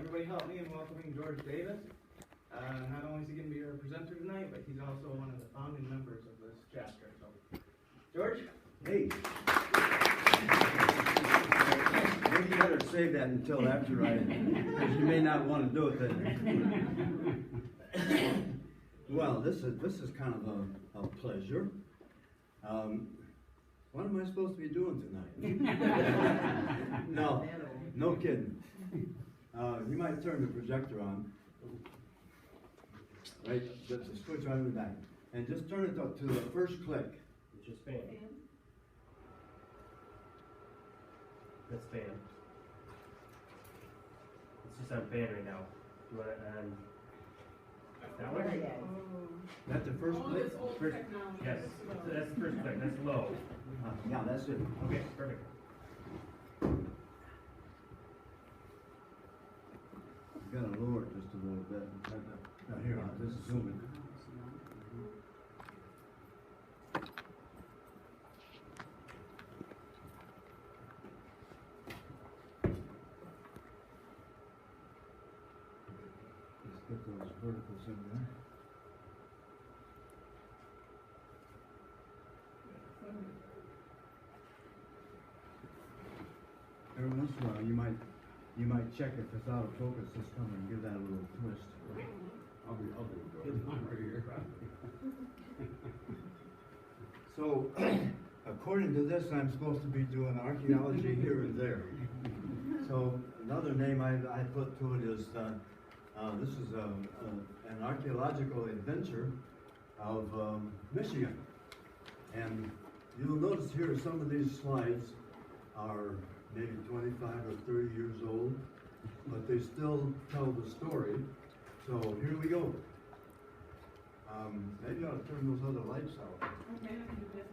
everybody help me in welcoming George Davis. Not only is he going to be our presenter tonight, but he's also one of the founding members of this chapter. So, George? Hey. Maybe you better save that until after because you may not want to do it then. Well, this is kind of a pleasure. What am I supposed to be doing tonight? No kidding. You might turn the projector on. Right, that's a switch right in the back. And just turn it up to the first click. It's just fan. That's fan. It's just on fan right now. You want it on that one? That's the first click? Yes, that's the first click. That's low. Yeah, that's it. Okay, perfect. You gotta lower it just a little bit. Now here, I'll just zoom it. Let's get those verticals in there. Every once in a while, you might check if it's out of focus this time and give that a little twist. Okay. I'll do it right here. So, according to this, I'm supposed to be doing archaeology here and there. So, another name I put to it is, this is an archaeological adventure of Michigan. And you'll notice here some of these slides are maybe 25 or 30 years old, but they still tell the story. So here we go. Maybe I ought to turn those other lights out. Okay, I can do this.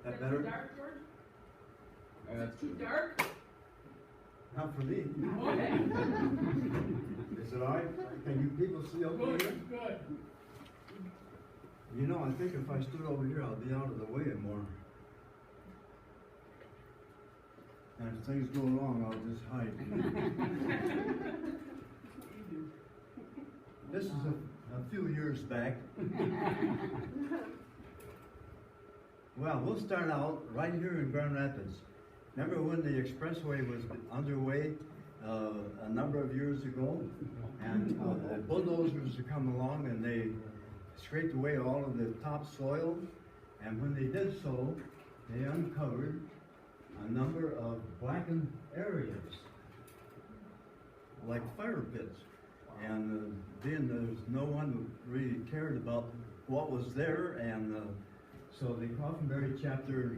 That Is better? too dark, George? That's Too dark? Not for me. Okay. Is it all right? Can you people see over here? Good, good. You know, I think if I stood over here, I'd be out of the way more. And if things go wrong, I'll just hide. This is a few years back. Well, we'll start out right here in Grand Rapids. Remember when the expressway was underway a number of years ago? And the bulldozers would come along and they scraped away all of the topsoil. And when they did so, they uncovered a number of blackened areas, like fire pits. And then there's no one who really cared about what was there, and so the Coffinberry chapter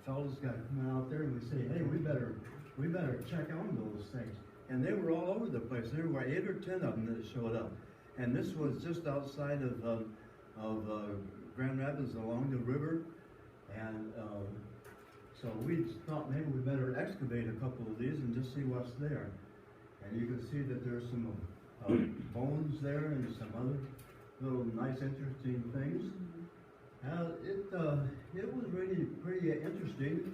fellows got coming out there, and we say, hey, we better check on those things. And they were all over the place. There were 8 or 10 of them that showed up, and this was just outside of Grand Rapids along the river, and so we thought maybe we better excavate a couple of these and just see what's there. And you can see that there's some bones there and some other little nice interesting things. It was really pretty interesting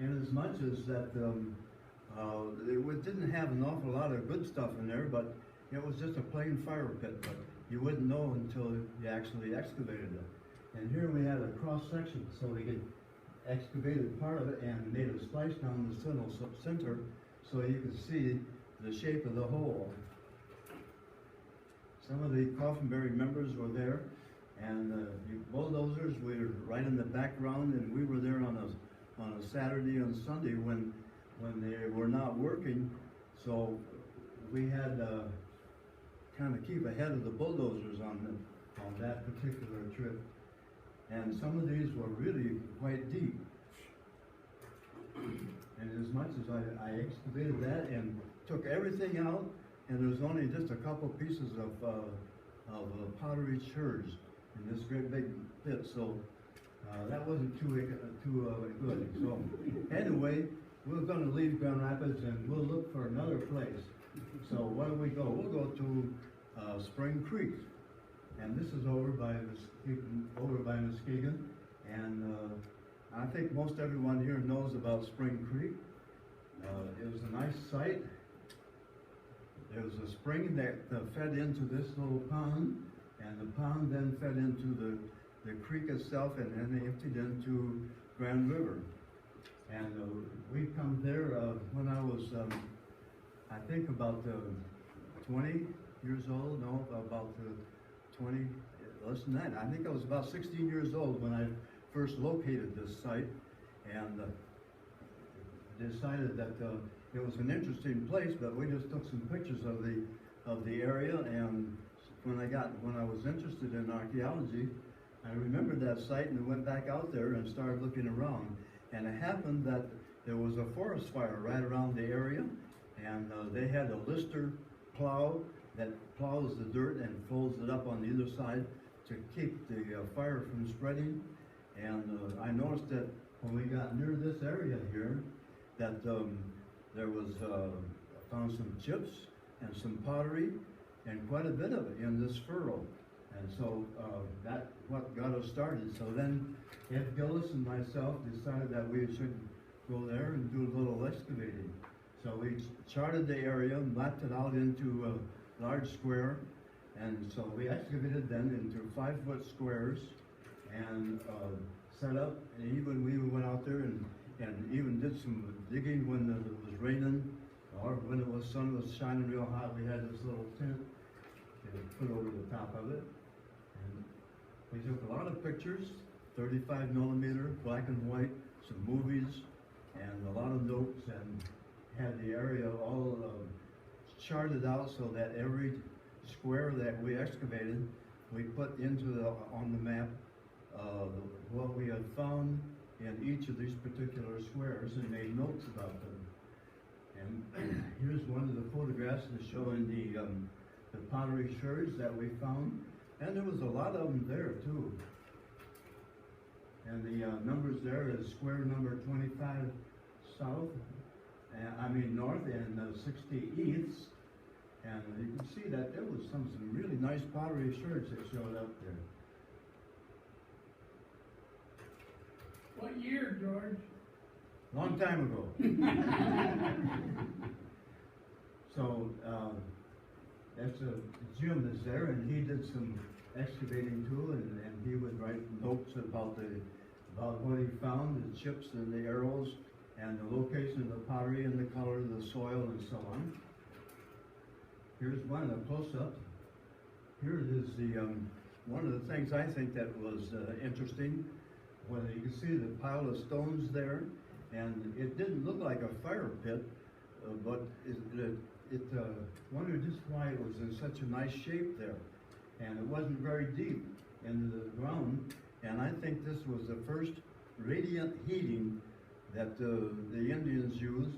in as much as that it didn't have an awful lot of good stuff in there, but it was just a plain fire pit, but you wouldn't know until you actually excavated it. And here we had a cross section, so we could excavated part of it and made a slice down the center so you could see the shape of the hole. Some of the Coffinberry members were there, and the bulldozers were right in the background, and we were there on a Saturday and Sunday when they were not working, so we had to kind of keep ahead of the bulldozers on that particular trip. And some of these were really quite deep. And as much as I excavated that and took everything out, and there's only just a couple pieces of pottery sherds in this great big pit, so that wasn't too good. So anyway, we're going to leave Grand Rapids and we'll look for another place. So where do we go? We'll go to Spring Creek. And this is over by Muskegon, and I think most everyone here knows about Spring Creek. It was a nice site. There was a spring that fed into this little pond, and the pond then fed into the creek itself, and then emptied into Grand River. And we come there when I was, I think about 20 years old. No, about 20, less than that. I think I was about 16 years old when I first located this site, and decided that it was an interesting place. But we just took some pictures of the area, and when I was interested in archaeology, I remembered that site and went back out there and started looking around. And it happened that there was a forest fire right around the area, and they had a lister plow that plows the dirt and folds it up on the other side to keep the fire from spreading. And I noticed that when we got near this area here, that there was found some chips and some pottery and quite a bit of it in this furrow. And so that's what got us started. So then Ed Gillis and myself decided that we should go there and do a little excavating. So we charted the area and mapped it out into a large square. And so we excavated then into 5-foot squares and set up. And even we went out there and even did some digging when it was raining, or when the sun was shining real hot. We had this little tent put over the top of it. And we took a lot of pictures, 35 millimeter, black and white, some movies, and a lot of notes, and had the area all charted out so that every square that we excavated, we put on the map what we had found in each of these particular squares and made notes about them. And here's one of the photographs showing the pottery sherds that we found, and there was a lot of them there too. And the numbers there is square number 25 south, north, and 60 east. And you can see that there was some really nice pottery sherds that showed up there. What year, George? Long time ago. So that's Jim is there, and he did some excavating too, and he would write notes about what he found, the chips and the arrows, and the location of the pottery and the color of the soil and so on. Here's one of the close-ups. Here is the one of the things I think that was interesting. Well, you can see the pile of stones there, and it didn't look like a fire pit, but it wondered just why it was in such a nice shape there. And it wasn't very deep into the ground, and I think this was the first radiant heating that the Indians used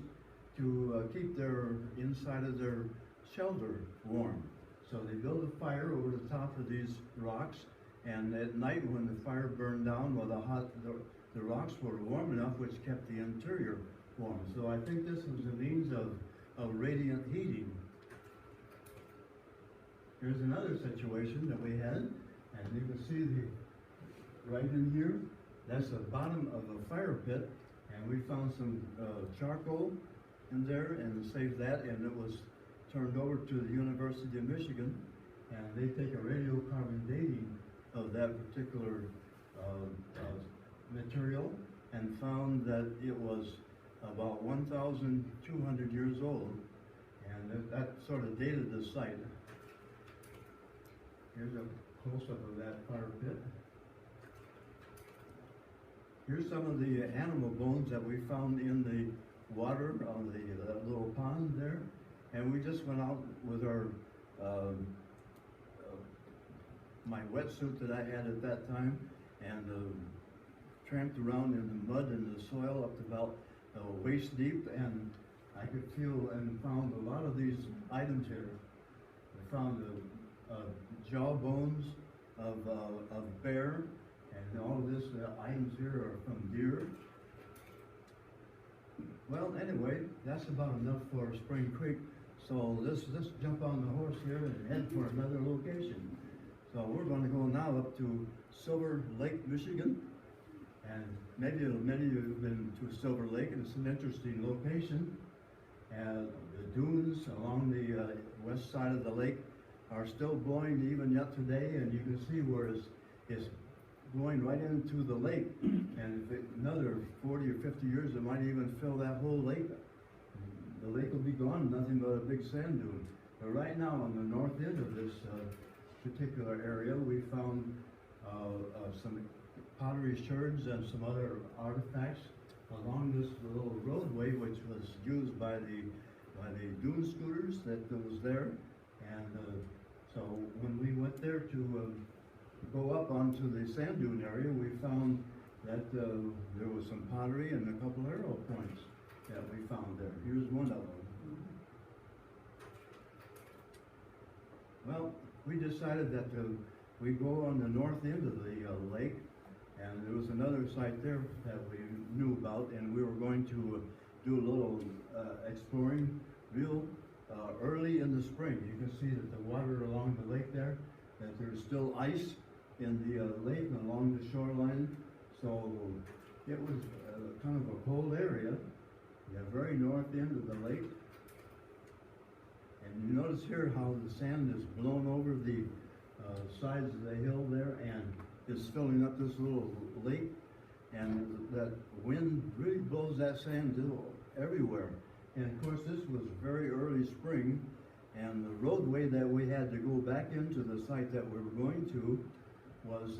to keep their inside of their shelter warm. So they built a fire over the top of these rocks, and at night when the fire burned down, well, the rocks were warm enough, which kept the interior warm. So I think this was a means of radiant heating. Here's another situation that we had, and you can see right in here, that's the bottom of a fire pit, and we found some charcoal in there and saved that, and it was turned over to the University of Michigan, and they take a radiocarbon dating of that particular material and found that it was about 1,200 years old, and that sort of dated the site. Here's a close-up of that fire pit. Here's some of the animal bones that we found in the water on the little pond there, and we just went out with our my wetsuit that I had at that time, and tramped around in the mud and the soil up to about waist deep, and I could feel and found a lot of these items here. I found jaw bones of bear, and all of this items here are from deer. Well, anyway, that's about enough for Spring Creek. So let's jump on the horse here and head for another location. So we're going to go now up to Silver Lake, Michigan. And maybe many of you have been to Silver Lake, and it's an interesting location. And the dunes along the west side of the lake are still blowing even yet today, and you can see where it's going right into the lake. And if another 40 or 50 years, it might even fill that whole lake. The lake will be gone, nothing but a big sand dune. But right now, on the north end of this particular area, we found some pottery sherds and some other artifacts along this little roadway, which was used by the dune scooters that was there. And so when we went there to go up onto the sand dune area, we found that there was some pottery and a couple arrow points that we found there. Here's one of them. Well, we decided that we go on the north end of the lake, and there was another site there that we knew about, and we were going to do a little exploring real early in the spring. You can see that the water along the lake there, that there's still ice in the lake and along the shoreline. So it was kind of a cold area, the very north end of the lake. And you notice here how the sand is blown over the sides of the hill there and is filling up this little lake. And that wind really blows that sand everywhere. And of course, this was very early spring, and the roadway that we had to go back into the site that we were going to was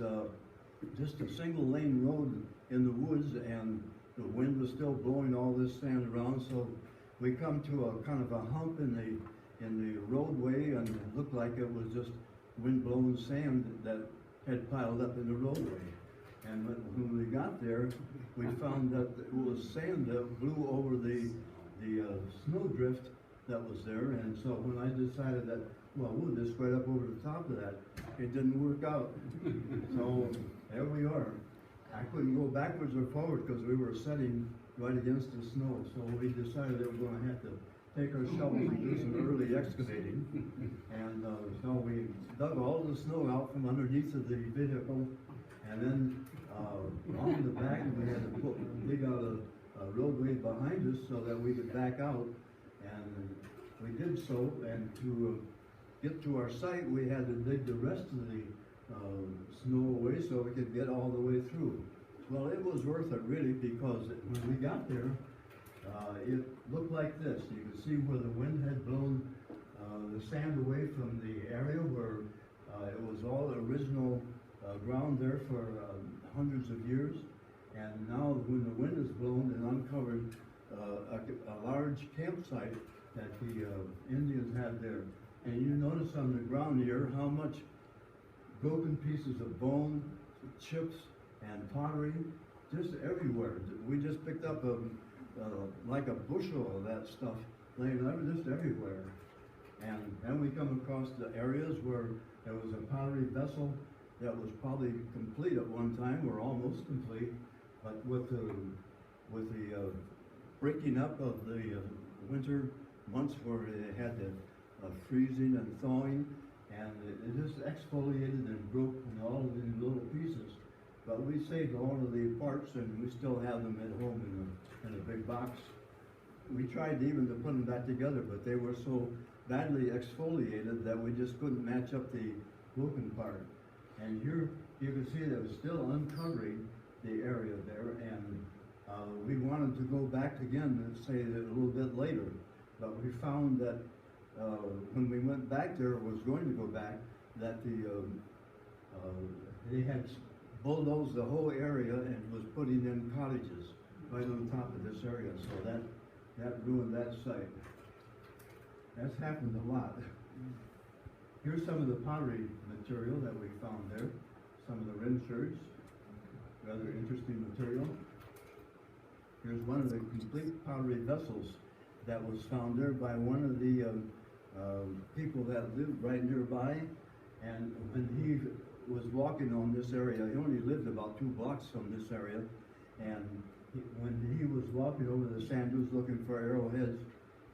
just a single lane road in the woods, and the wind was still blowing all this sand around. So we come to a kind of a hump in the roadway, and it looked like it was just wind blown sand that had piled up in the roadway. And when we got there, we found that it was sand that blew over the snowdrift that was there. And so when I decided that, well, we'll just right up over the top of that, it didn't work out. So there we are. I couldn't go backwards or forward because we were setting right against the snow. So we decided that we're going to have to take our shovels and do some early excavating. And so we dug all the snow out from underneath of the vehicle, and then on the back we had to dig out a roadway behind us so that we could back out. And we did so, and to get to our site we had to dig the rest of the snow away so we could get all the way through. Well, it was worth it really, because when we got there, it looked like this. You could see where the wind had blown the sand away from the area where it was all original ground there for hundreds of years. And now when the wind is blown, it uncovered a large campsite that the Indians had there. And you notice on the ground here how much broken pieces of bone, chips, and pottery, just everywhere. We just picked up like a bushel of that stuff laying just everywhere. And then we come across the areas where there was a pottery vessel that was probably complete at one time, or almost complete, but with the breaking up of the winter months where it had the freezing and thawing, and it just exfoliated and broke in all of these little pieces. But we saved all of the parts, and we still have them at home in a big box. We tried even to put them back together, but they were so badly exfoliated that we just couldn't match up the broken part. And here you can see that it was still uncovering the area there, and we wanted to go back again and say that a little bit later, but we found that when we went back there, was going to go back, that they had bulldozed the whole area and was putting in cottages right on top of this area, so that ruined that site. That's happened a lot. Here's some of the pottery material that we found there. Some of the rim sherds, rather interesting material. Here's one of the complete pottery vessels that was found there by one of the people that lived right nearby. And when he was walking on this area, he only lived about 2 blocks from this area, and when he was walking over the sand dunes looking for arrowheads,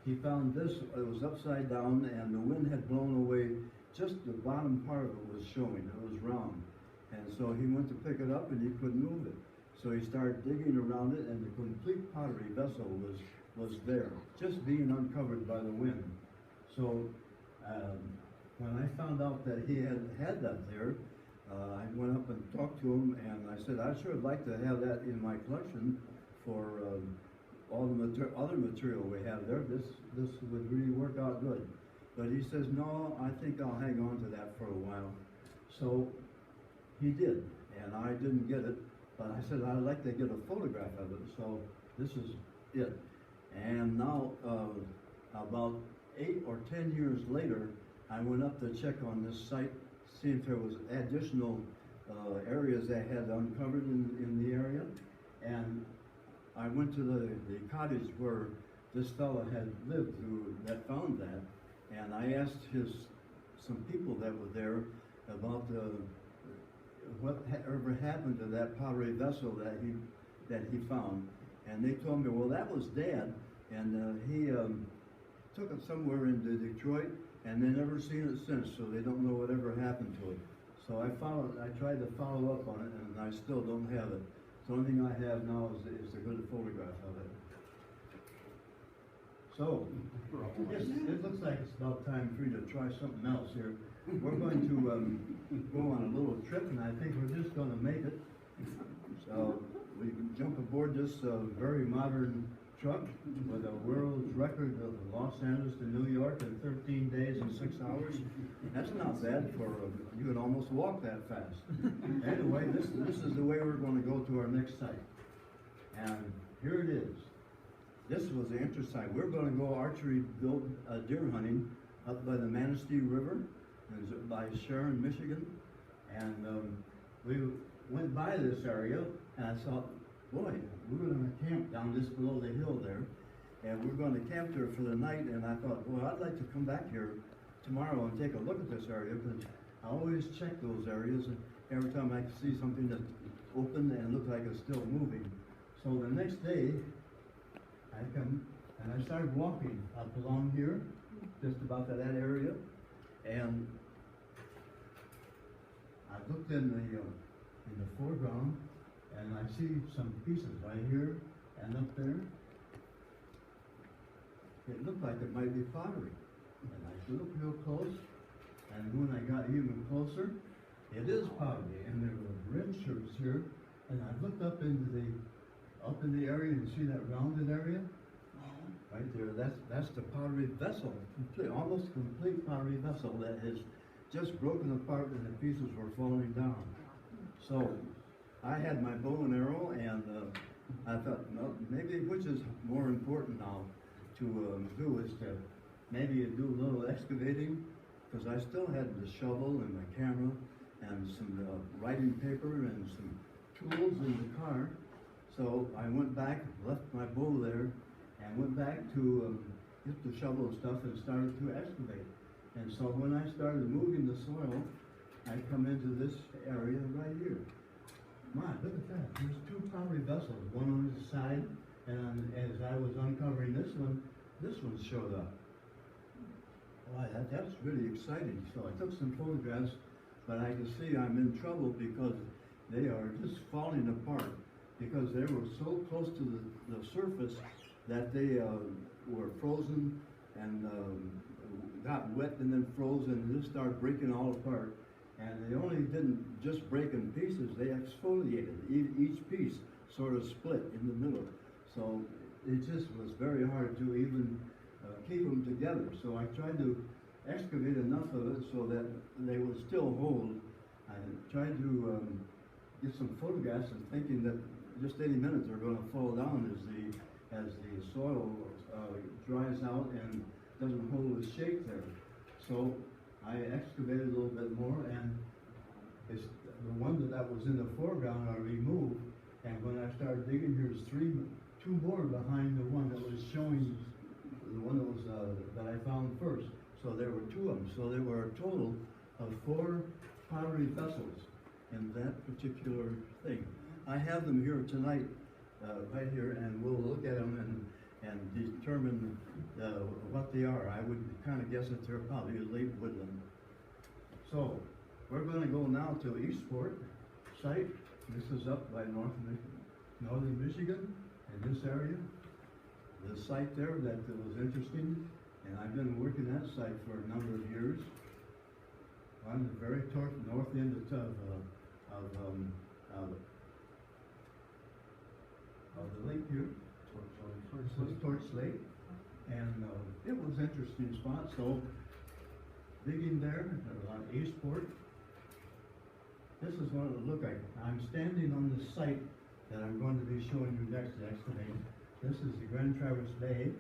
he found this. It was upside down, and the wind had blown away. Just the bottom part of it was showing. It was round. And so he went to pick it up, and he couldn't move it. So he started digging around it, and the complete pottery vessel was was there, just being uncovered by the wind. So, when I found out that he had that there, I went up and talked to him, and I said, I sure would like to have that in my collection for all the other material we have there. This would really work out good. But he says, no, I think I'll hang on to that for a while. So he did, and I didn't get it, but I said I'd like to get a photograph of it, so this is it. And now, about 8 or 10 years later, I went up to check on this site, see if there was additional areas they had uncovered in the area. And I went to the cottage where this fellow had lived that found that. And I asked some people that were there about whatever happened to that pottery vessel that he found. And they told me, well, that was Dad, and he took it somewhere into Detroit, and they never seen it since, so they don't know whatever happened to it. So I tried to follow up on it, and I still don't have it. The only thing I have now is a good photograph of it. So, yes, it looks like it's about time for you to try something else here. We're going to go on a little trip, and I think we're just going to make it. So, we can jump aboard this very modern truck with a world's record of Los Angeles to New York in 13 days and 6 hours. That's not bad for, you could almost walk that fast. Anyway, this is the way we're going to go to our next site. And here it is. This was the interest site. We're going to go archery deer hunting up by the Manistee River, by Sharon, Michigan. And we went by this area, and I thought, boy, we're going to camp down just below the hill there, and we're going to camp there for the night. And I thought, well, I'd like to come back here tomorrow and take a look at this area, because I always check those areas, and every time I see something that's open and looks like it's still moving. So the next day, I come and I started walking up along here, just about to that area, and I looked in the foreground, and I see some pieces right here and up there. It looked like it might be pottery, and I looked real close, and when I got even closer, it is pottery, and there were red shirts here, and I looked up in the area and see that rounded area. Right there, that's the pottery vessel, almost complete pottery vessel that has just broken apart and the pieces were falling down. So I had my bow and arrow, and I thought, well, maybe which is more important now to do is to maybe do a little excavating, because I still had the shovel and my camera and some writing paper and some tools in the car. So I went back, left my bow there, and went back to get the shovel and stuff and started to excavate. And so when I started moving the soil, I come into this area right here. My, look at that. There's 2 pottery vessels, one on the side, and as I was uncovering this one showed up. Wow, that's really exciting. So I took some photographs, but I can see I'm in trouble because they are just falling apart, because they were so close to the surface that they were frozen and got wet and then frozen and just started breaking all apart. And they only didn't just break in pieces, they exfoliated. Each piece sort of split in the middle. So it just was very hard to even keep them together. So I tried to excavate enough of it so that they would still hold. I tried to get some photographs, and thinking that just any minute they're going to fall down as the soil dries out and doesn't hold the shape there. So I excavated a little bit more, and the one that was in the foreground I removed, and when I started digging, here's 2 more behind the one that was showing, the one that was that I found first. So there were 2 of them. So there were a total of 4 pottery vessels in that particular thing. I have them here tonight, right here, and we'll look at them and determine what they are. I would kind of guess that they're probably late woodland. So we're going to go now to Eastport site. This is up by northern Michigan, in this area. This site there that was interesting, and I've been working that site for a number of years. On the very north end of the lake here, Torch Lake, and it was an interesting spot. So digging there on Eastport, this is what it would look like. I'm standing on the site that I'm going to be showing you next to excavate. This is the Grand Traverse Bay,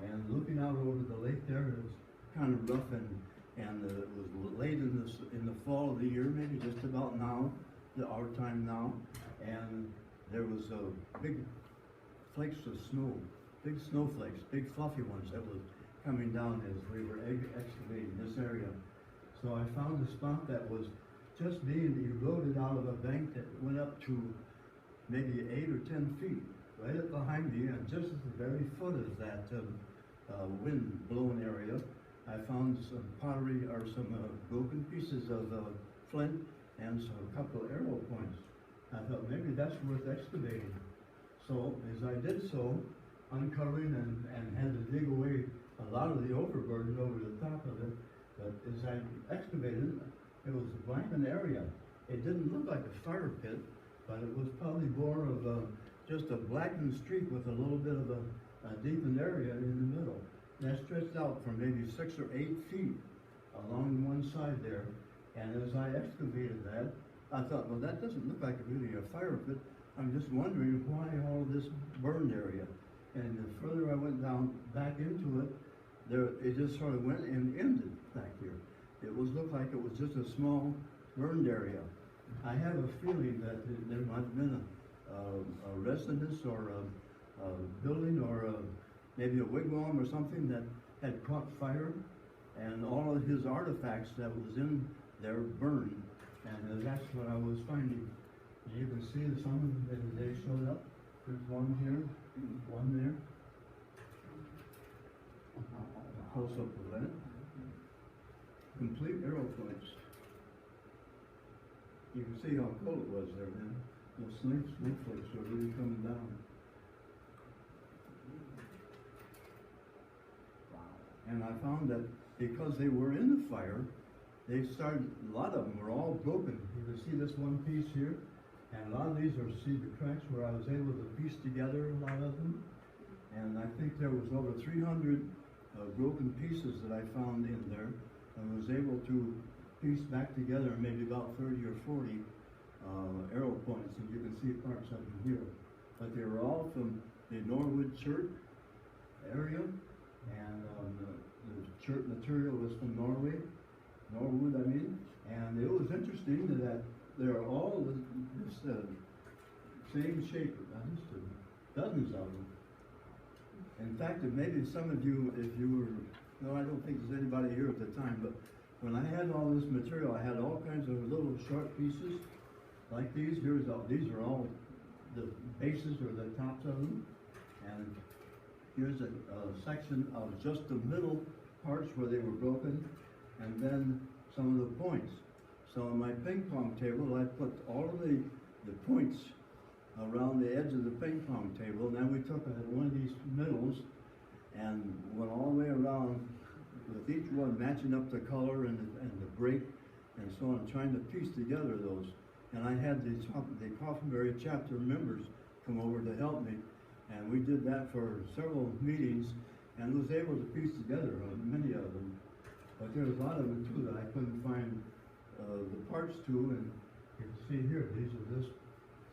and looking out over the lake there, it was kind of rough, and it was late in the fall of the year, maybe just about now, our time now, and there was big flakes of snow, big snowflakes, big fluffy ones that was coming down as we were excavating this area. So I found a spot that was just being eroded out of a bank that went up to maybe 8 or 10 feet, right up behind me, and just at the very foot of that wind-blown area, I found some pottery or some broken pieces of flint and a couple of arrow points. I thought maybe that's worth excavating. So as I did so, uncovering and had to dig away a lot of the overburden over the top of it, but as I excavated, it was a blanket area. It didn't look like a fire pit, but it was probably more of just a blackened streak with a little bit of a deepened area in the middle. That stretched out for maybe 6 or 8 feet along one side there. And as I excavated that, I thought, well, that doesn't look like really a fire pit. I'm just wondering why all this burned area. And the further I went down back into it, it just sort of went and ended back here. It looked like it was just a small burned area. I have a feeling that there might have been a residence or a building or maybe a wigwam or something that had caught fire, and all of his artifacts that was in there burned, and that's what I was finding. You can see some of them, they showed up. There's one here, one there. A close-up of that. Complete arrow points. You can see how cold it was there then. Those snowflakes were really coming down. And I found that because they were in the fire, they started, a lot of them were all broken. You can see this one piece here, and a lot of these are, see the cracks where I was able to piece together a lot of them. And I think there was over 300 broken pieces that I found in there, and was able to piece back together maybe about 30 or 40 arrow points, and you can see parts of them here. But they were all from the Norwood Church area, and the church material was from Norwood, I mean. And it was interesting that they're all this same shape, dozens of them. In fact, maybe some of you, if you were, no, I don't think there's anybody here at the time, but when I had all this material, I had all kinds of little short pieces like these. These are all the bases or the tops of them. And here's a section of just the middle parts where they were broken, and then some of the points. So on my ping pong table, I put all of the points around the edge of the ping pong table. Then we took one of these middles and went all the way around with each one matching up the color and the break and so on, trying to piece together those. And I had the Coffinberry chapter members come over to help me, and we did that for several meetings and was able to piece together many of them. But there was a lot of them too that I couldn't find the parts to, and you can see here, these are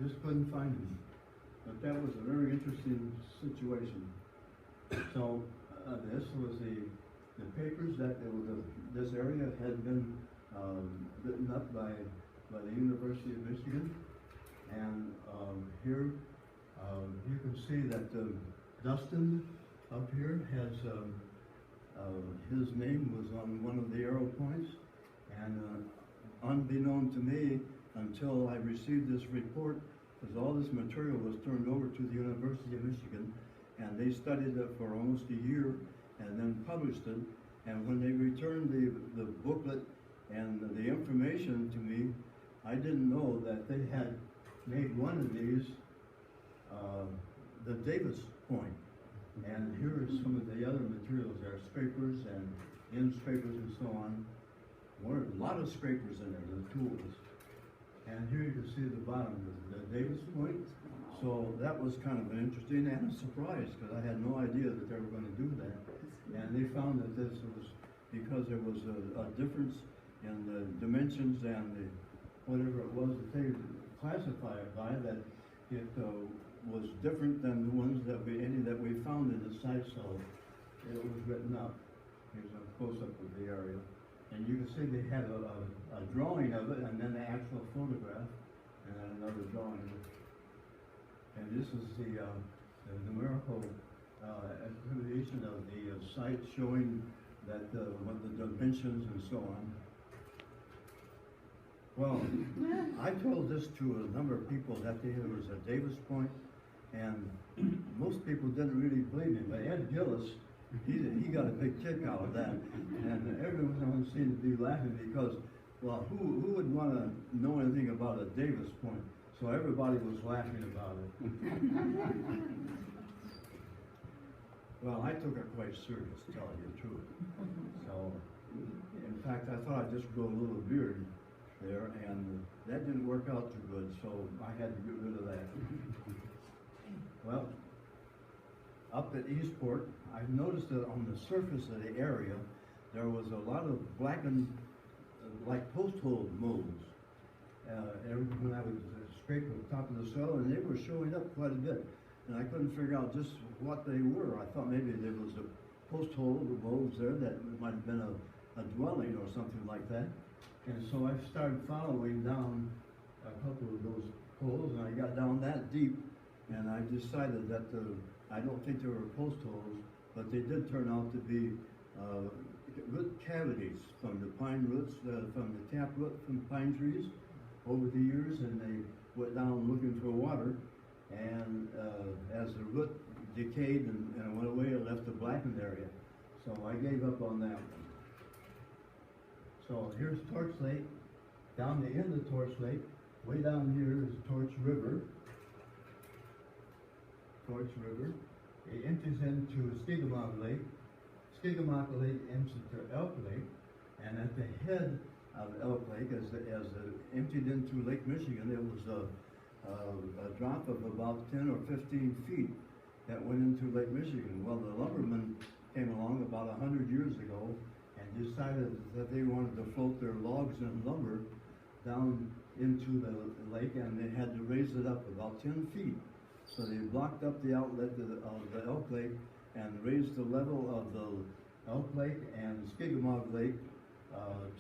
just couldn't find them. But that was a very interesting situation. So this was the papers that this area had been written up by the University of Michigan, and here you can see that Dustin up here has his name was on one of the arrow points, and unbeknown to me until I received this report, because all this material was turned over to the University of Michigan, and they studied it for almost a year and then published it. And when they returned the booklet and the information to me, I didn't know that they had made one of these the Davis point. And here here is some of the other materials. There are scrapers and end scrapers and so on. A lot of scrapers in there, the tools. And here you can see the bottom, the Davis point. So that was kind of an interesting and a surprise, because I had no idea that they were going to do that. And they found that this was because there was a difference in the dimensions and the whatever it was that they classified it by, that it was different than the ones that any that we found in the site. So it was written up. Here's a close-up of the area. And you can see they had a drawing of it, and then the actual photograph, and then another drawing. And this is the numerical explanation of the site, showing that what the dimensions and so on. Well, I told this to a number of people that there was a Davis Point, and most people didn't really believe me, but Ed Gillis, he got a big kick out of that, and everyone seemed to be laughing because, well, who would want to know anything about a Davis Point? So everybody was laughing about it. Well, I took it quite serious, to tell you the truth. So, in fact, I thought I'd just grow a little beard there, and that didn't work out too good, so I had to get rid of that. Well, up at Eastport, I've noticed that on the surface of the area, there was a lot of blackened, like post hole molds. When I would scrape the top of the soil, and they were showing up quite a bit. And I couldn't figure out just what they were. I thought maybe there was a post hole, the molds there, that might have been a dwelling or something like that. And so I started following down a couple of those holes, and I got down that deep, and I decided that I don't think they were post holes, but they did turn out to be root cavities from the pine roots, from the taproot from pine trees over the years, and they went down looking for water, and as the root decayed and went away, it left a blackened area. So I gave up on that one. So here's Torch Lake. Down the end of Torch Lake, way down here is Torch River. Torch River. It empties into Skegamock Lake. Skegamock Lake empties into Elk Lake, and at the head of Elk Lake, as it emptied into Lake Michigan, it was a drop of about 10 or 15 feet that went into Lake Michigan. Well, the lumbermen came along about 100 years ago and decided that they wanted to float their logs and lumber down into the lake, and they had to raise it up about 10 feet. So they blocked up the outlet of the Elk Lake and raised the level of the Elk Lake and Skegamock Lake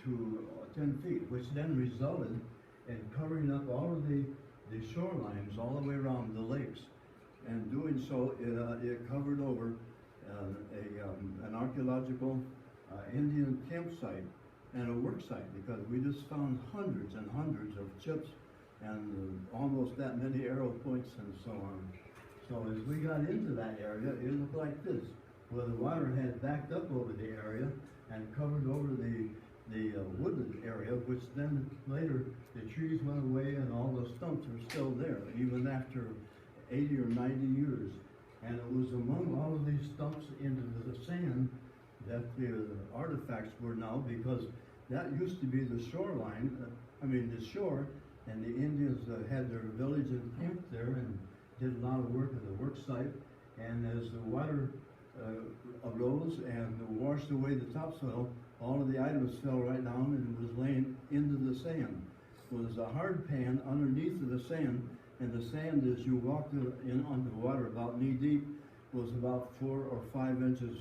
to 10 feet, which then resulted in covering up all of the shorelines all the way around the lakes. And doing so, it covered over an archaeological Indian campsite and a work site, because we just found hundreds and hundreds of chips and almost that many arrow points and so on. So as we got into that area, it looked like this, where the water had backed up over the area and covered over the wooded area, which then later the trees went away and all the stumps are still there, even after 80 or 90 years. And it was among all of these stumps into the sand that the artifacts were now, because that used to be the shoreline, the shore, and the Indians had their village and camped there and did a lot of work at the work site. And as the water arose and washed away the topsoil, all of the items fell right down and was laying into the sand. So there's a hard pan underneath of the sand, and the sand, as you walked in on the water about knee deep, was about 4 or 5 inches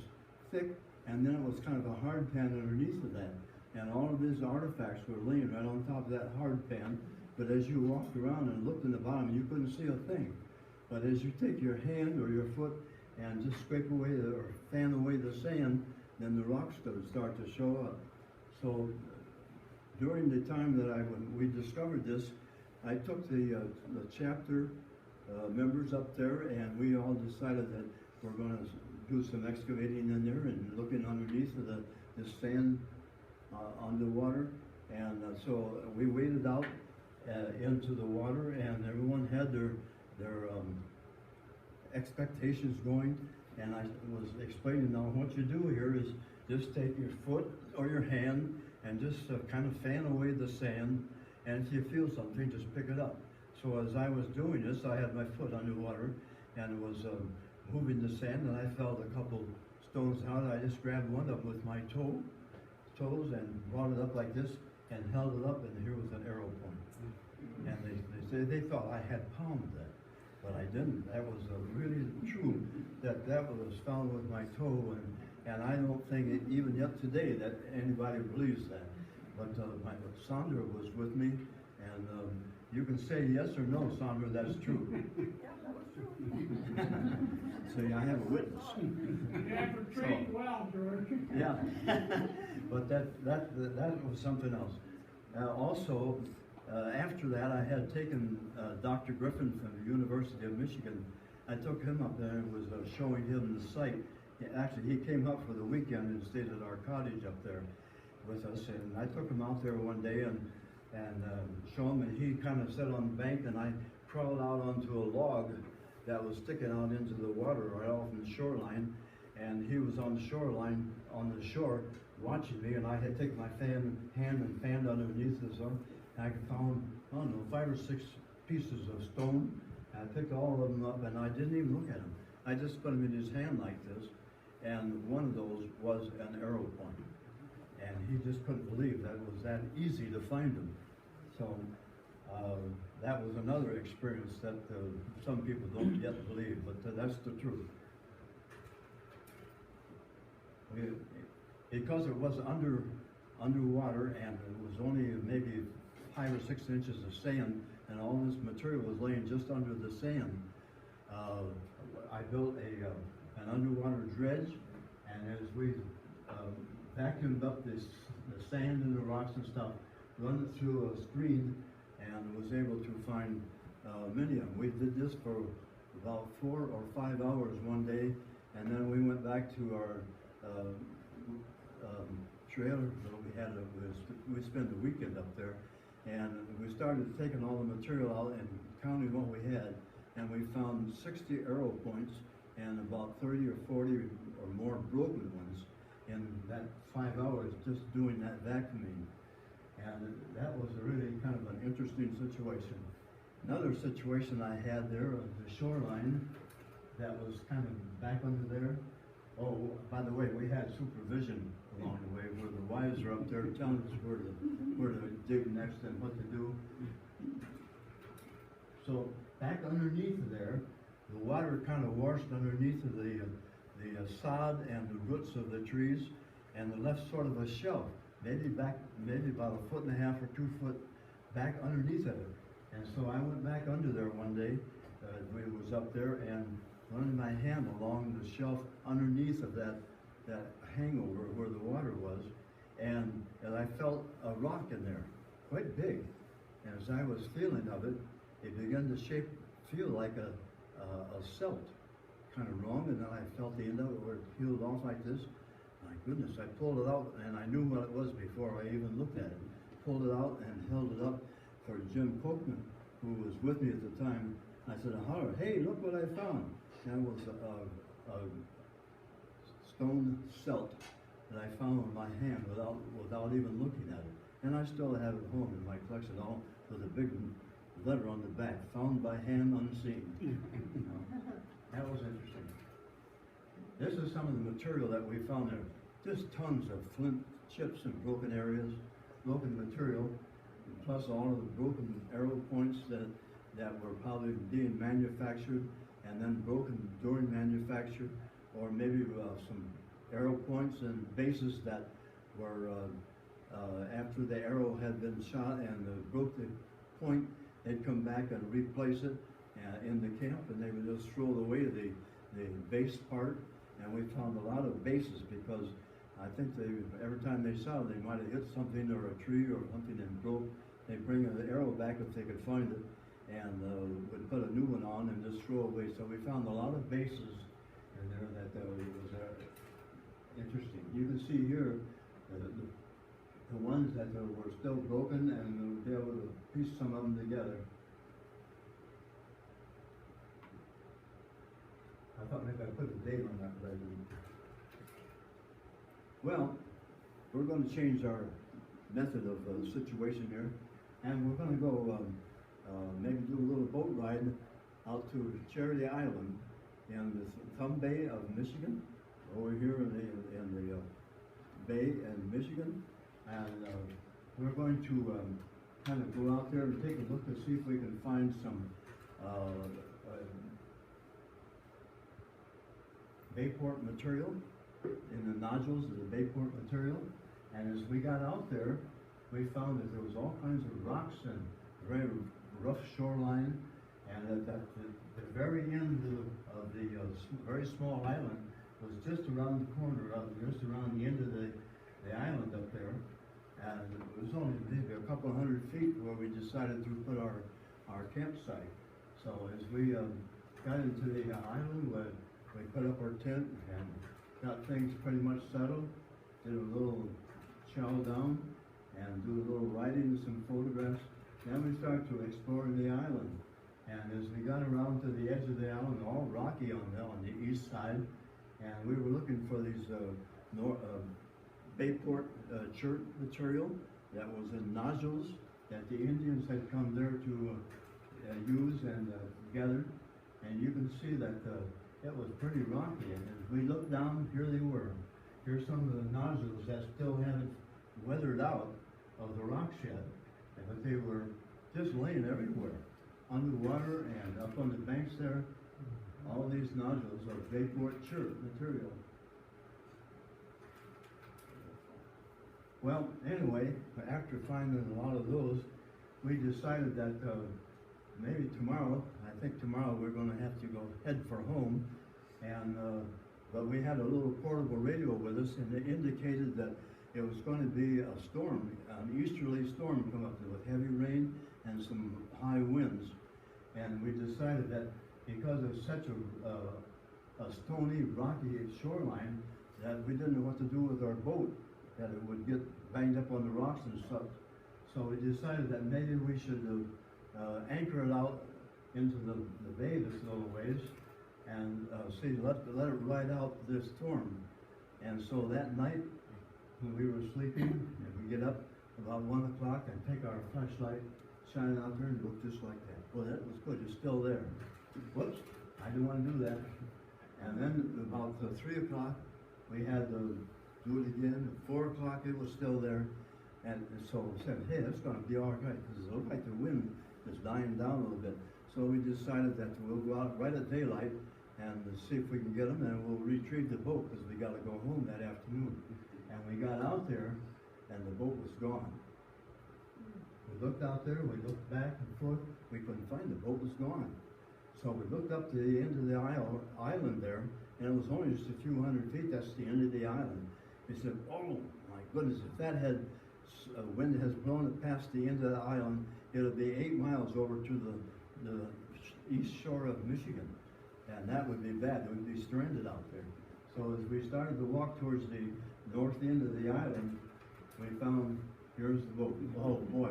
thick, and then it was kind of a hard pan underneath of that. And all of these artifacts were laying right on top of that hard pan, but as you walked around and looked in the bottom, you couldn't see a thing. But as you take your hand or your foot and just scrape away or fan away the sand, then the rocks would start to show up. So during the time that when we discovered this, I took the chapter members up there, and we all decided that we're going to do some excavating in there and looking underneath of the sand underwater. And so we waded out into the water, and everyone had their expectations going. And I was explaining now what you do here is just take your foot or your hand and just kind of fan away the sand, and if you feel something, just pick it up. So as I was doing this, I had my foot underwater and was moving the sand, and I felt a couple stones out. I just grabbed one of them with my toes and brought it up like this and held it up, and here was an arrow point. And they thought I had palmed that, but I didn't. That was really true. That was found with my toe, and I don't think even yet today that anybody believes that. But Sandra was with me, and you can say yes or no, Sandra, that's true. See, I have a witness. You have to treat well, George. Yeah, but that was something else. Also, after that, I had taken Dr. Griffin from the University of Michigan. I took him up there and was showing him the site. Actually, he came up for the weekend and stayed at our cottage up there with us. And I took him out there one day and show him, and he kind of sat on the bank, and I crawled out onto a log that was sticking out into the water right off the shoreline. And he was on the shoreline, on the shore, watching me, and I had taken my hand and fanned underneath this one. And I found, I don't know, 5 or 6 pieces of stone. And I picked all of them up, and I didn't even look at them. I just put them in his hand like this, and one of those was an arrow point. And he just couldn't believe that it was that easy to find them. So that was another experience that some people don't yet believe, but that's the truth. Because it was underwater, and it was only maybe 5 or 6 inches of sand, and all this material was laying just under the sand, I built an underwater dredge, and as we vacuumed up the sand and the rocks and stuff, run it through a screen, and was able to find many of them. We did this for about 4 or 5 hours one day, and then we went back to our trailer that we had. We spent the weekend up there, and we started taking all the material out and counting what we had, and we found 60 arrow points and about 30 or 40 or more broken ones in that 5 hours just doing that vacuuming. And that was a really kind of an interesting situation. Another situation I had there was the shoreline that was kind of back under there. Oh, by the way, we had supervision along the way where the wives are up there telling us where to dig next and what to do. So back underneath there, the water kind of washed underneath of the sod and the roots of the trees, and it left sort of a shelf, maybe about 1.5 or 2 foot back underneath of it. And so I went back under there one day, we was up there, and running my hand along the shelf underneath of that hangover where the water was, and I felt a rock in there, quite big. And as I was feeling of it, it began to feel like a celt, kind of wrong, and then I felt the end of it where it peeled off like this. My goodness, I pulled it out, and I knew what it was before I even looked at it. Pulled it out and held it up for Jim Copeman, who was with me at the time. I said, hey, look what I found. And it was a stone celt that I found with my hand without even looking at it. And I still have it home in my collection, all with a big letter on the back, found by hand unseen. That was interesting. This is some of the material that we found there. Just tons of flint chips and broken areas, broken material, plus all of the broken arrow points that were probably being manufactured and then broken during manufacture, or maybe some arrow points and bases that were after the arrow had been shot and broke the point, they'd come back and replace it in the camp, and they would just throw away the base part. And we found a lot of bases because I think every time they saw it, they might have hit something or a tree or something and broke. They'd bring the arrow back if they could find it, and would put a new one on and just throw away. So we found a lot of bases in there that was interesting. You can see here the ones that were still broken, and we'll be able to piece some of them together. I thought maybe I'd put a date on that legend. Well, we're gonna change our method of situation here, and we're gonna go, maybe do a little boat ride out to Charity Island in the Thumb Bay of Michigan, over here in the Bay in Michigan, and we're going to kind of go out there and take a look to see if we can find some Bayport material in the nodules of the Bayport material. And as we got out there, we found that there was all kinds of rocks and very rough shoreline, and at the very end of the very small island was just around the corner, just around the end of the island up there. And it was only maybe a couple hundred feet where we decided to put our campsite. So as we got into the island, we put up our tent and got things pretty much settled, did a little chow down and do a little writing, some photographs. Then we started to explore the island. And as we got around to the edge of the island, all rocky on the east side, and we were looking for these Bayport chert material that was in nodules that the Indians had come there to use and gather. And you can see that it was pretty rocky. And as we looked down, here they were. Here's some of the nodules that still haven't weathered out of the rock shed, but they were just laying everywhere, underwater and up on the banks there. All these nodules are Bayport chert material. Well, anyway, after finding a lot of those, we decided that maybe tomorrow, I think tomorrow we're going to have to go head for home, and but we had a little portable radio with us, and it indicated that it was going to be a storm, an easterly storm come up with heavy rain and some high winds. And we decided that because of such a stony, rocky shoreline, that we didn't know what to do with our boat, that it would get banged up on the rocks and stuff. So we decided that maybe we should anchor it out into the bay this little ways and let it ride out this storm. And so that night, when we were sleeping, and we get up about 1 o'clock and take our flashlight, shine out there, and it looked just like that. Well, that was good. It's still there. Whoops! I didn't want to do that. And then about 3 o'clock, we had to do it again. At 4 o'clock, it was still there. And so we said, hey, that's going to be all right, because it looked like the wind is dying down a little bit. So we decided that we'll go out right at daylight and see if we can get them, and we'll retrieve the boat, because we got to go home that afternoon. And we got out there, and the boat was gone. We looked out there, we looked back and forth, we couldn't find the boat was gone. So we looked up to the end of the island there, and it was only just a few hundred feet, that's the end of the island. We said, oh my goodness, if that wind has blown it past the end of the island, it'll be 8 miles over to the east shore of Michigan. And that would be bad, it would be stranded out there. So as we started to walk towards the north end of the island, we found, here's the boat. Oh boy,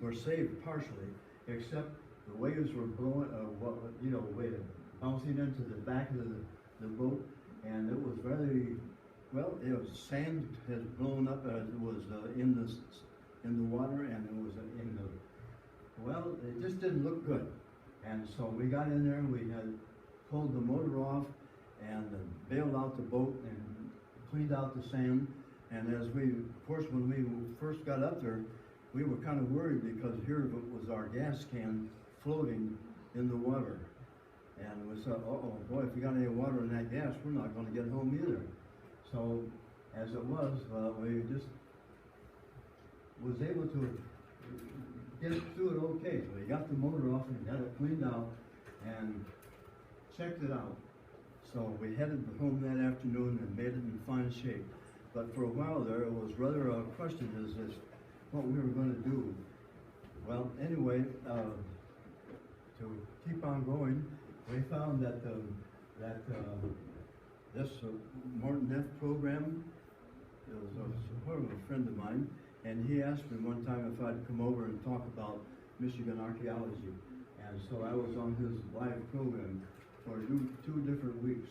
we're saved partially, except the waves were blowing, bouncing into the back of the boat, and it was very, well, it was sand has blown up as it was in the water, and it was well, it just didn't look good. And so we got in there, and we had pulled the motor off and bailed out the boat and cleaned out the sand. And as of course, when we first got up there, we were kind of worried, because here was our gas can floating in the water. And we said, oh boy, if we got any water in that gas, we're not going to get home either. So as it was, we just was able to get through it okay. So we got the motor off and got it cleaned out and checked it out. So we headed home that afternoon and made it in fine shape. But for a while there, it was rather a question as what we were going to do. Well, anyway, to keep on going, we found that this Morton F program, it was sort of a friend of mine, and he asked me one time if I'd come over and talk about Michigan archaeology. And so I was on his live program for 2 different weeks.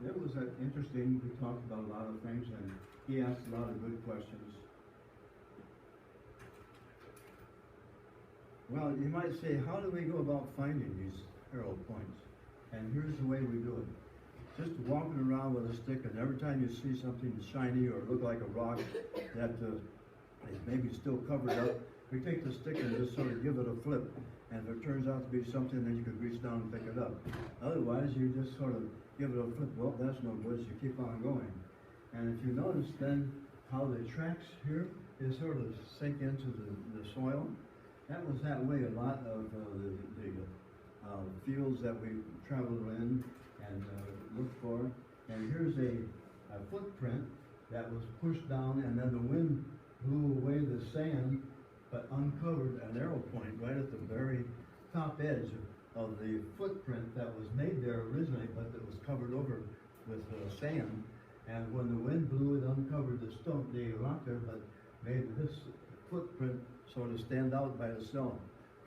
it was interesting. We talked about a lot of things, and he asked a lot of good questions. Well, you might say, how do we go about finding these arrow points? And here's the way we do it. Just walking around with a stick, and every time you see something shiny or look like a rock that is maybe still covered up, we take the stick and just sort of give it a flip. And if it turns out to be something, then you could reach down and pick it up. Otherwise, you just sort of give it a flip. Well, that's no good, so you keep on going. And if you notice then how the tracks here is sort of sink into the soil, that was that way a lot of the fields that we traveled in and looked for. And here's a footprint that was pushed down, and then the wind blew away the sand, but uncovered an arrow point right at the very top edge of the footprint that was made there originally, but that was covered over with sand. And when the wind blew, it uncovered the stone, the rock there, but made this footprint sort of stand out by itself.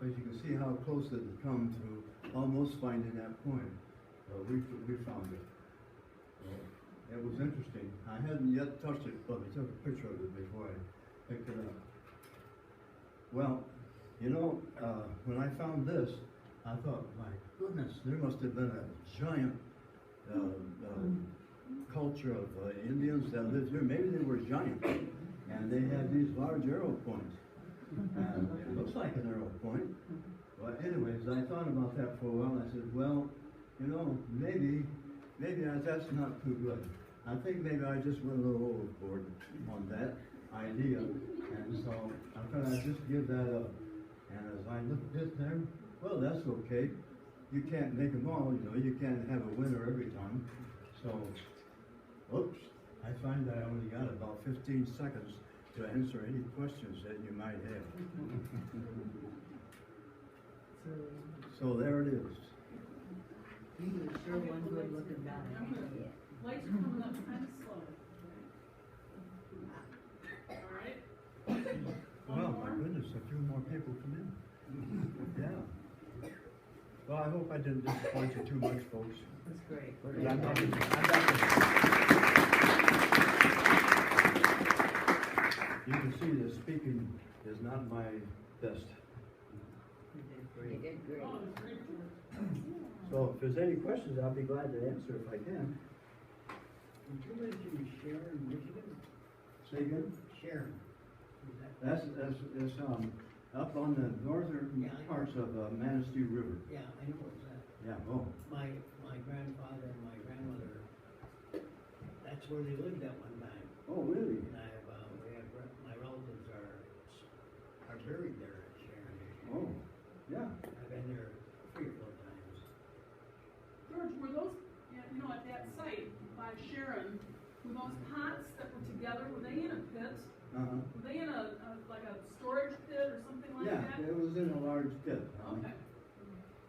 But you can see how close it had come to almost finding that point. We found it. It was interesting. I hadn't yet touched it, but I took a picture of it before I picked it up. Well, you know, when I found this, I thought, my goodness, there must have been a giant culture of Indians that lived here. Maybe they were giant, and they had these large arrow points. And it looks like an arrow point. But anyways, I thought about that for a while, and I said, well, you know, maybe that's not too good. I think maybe I just went a little overboard on that idea, and so I thought I'd just give that up. And as I looked at there, well, that's okay. You can't make them all, you know, you can't have a winner every time. So, oops, I find that I only got about 15 seconds to answer any questions that you might have. So there it is. He was sure one good looking guy. Lights are coming up kind of slow. All right? Well, my goodness, a few more people come in. Yeah. Well, I hope I didn't disappoint you too much, folks. That's great. I'm not You can see the speaking is not my best. You did great. Oh, it's great, George. So if there's any questions, I'll be glad to answer if I can. Did you mention Sharon, Michigan? Say again? Sharon. That's up on the northern parts of Manistee River. Yeah, I know it's that. Yeah, oh, My grandfather and my grandmother, that's where they lived at one time. oh, really? And my relatives are buried there at Sharon. Oh, yeah. I've been there 3 or 4 times. George, were those, you know, at that site by Sharon, were those pots that were together, were they in a pit? Uh-huh. Were they in like a storage pit or something like Yeah, that? it was in a large pit. Okay.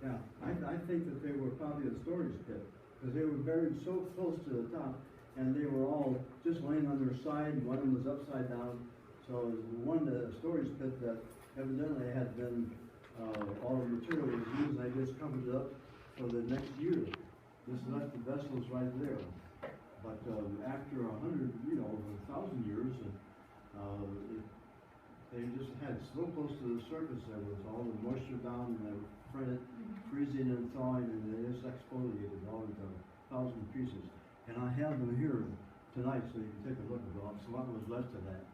Yeah, I think that they were probably a storage pit, because they were buried so close to the top, and they were all just laying on their side, one of them was upside down. So it was the storage pit that evidently had been, all the material was used, and they just covered it up for the next year. Just left the vessels right there. But after 100, 1,000 years, they just had so close to the surface, there was all the moisture down, and they were freezing and thawing, and they just exfoliated all into 1,000 pieces. And I have them here tonight, so you can take a look at them. So what was left of that.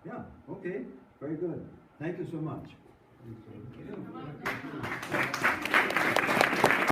Yeah, okay, very good. Thank you so much.